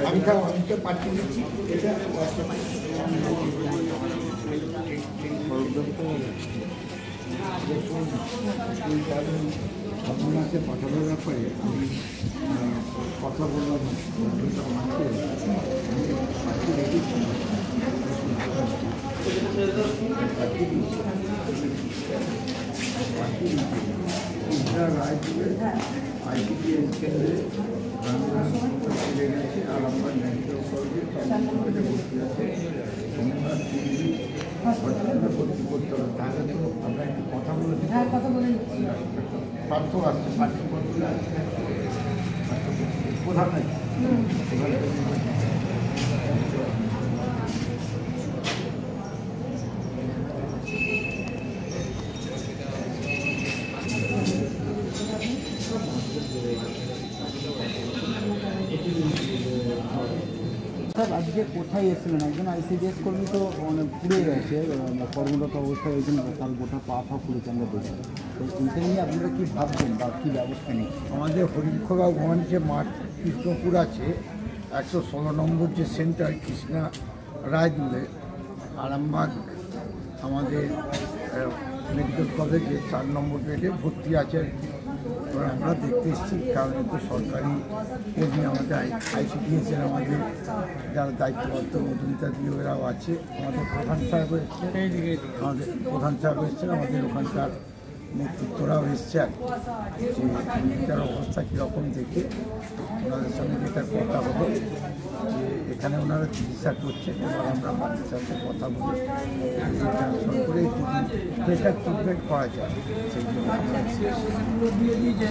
আমি পাঠিয়ে দিচ্ছি এটা আপনাকে পাঠানোর ব্যাপারে আমি কথা বললাম মাকে পাঠিয়ে রেখেছি ইন্দিরা রায়পুরের আইসিডিএস কেন্দ্রে চলে গেছে আর আমরা মেডিকেল কলেজে ভর্তি আছে ভর্তি করতে হবে। তাহলে তো আমরা একটু কথা বলে পার্থ আসছে পাঠ্যপত্র প্রধান স্যার আজকে কোথায় এসেছিলেন? একজন আইসিডিএস কর্মী তো মানে পুড়ে গেছে কর্মরত অবস্থায়, ওই জন্য তার গোটা পা পুড়েছে আমরা দেখি। তো এইটা নিয়ে আপনারা কী ভাবছেন বা কী ব্যবস্থা নেই? আমাদের হরিখোলাগঞ্জ যে মাঠ কৃষ্ণপুর আছে 116 নম্বর যে সেন্টার কৃষ্ণা রায়দুলে আরামবাগ আমাদের মেডিকেল কলেজে 4 নম্বর বেডে ভর্তি আছে। এবার আমরা দেখতে এসেছি, কারণ এত সরকারি কর্মী আমাদের আইসিডিএসের আমাদের যারা দায়িত্বপ্রাপ্ত মধুমিতা দিয়েরাও আছে, আমাদের প্রধান সাহেব এসছেন, আমাদের ওখানকার নেতৃত্বরাও এসছে আর যে এটার অবস্থা কীরকম দেখে ওনাদের সঙ্গে যেটার কথা হলো যে এখানে ওনারা চিকিৎসা করছেন। এবার আমরা বাড়ির সাথে কথা বলে ট্রান্সফার করে যদি বেটার ট্রিটমেন্ট করা যায় সেই জন্য আমরা দিয়ে দিই যে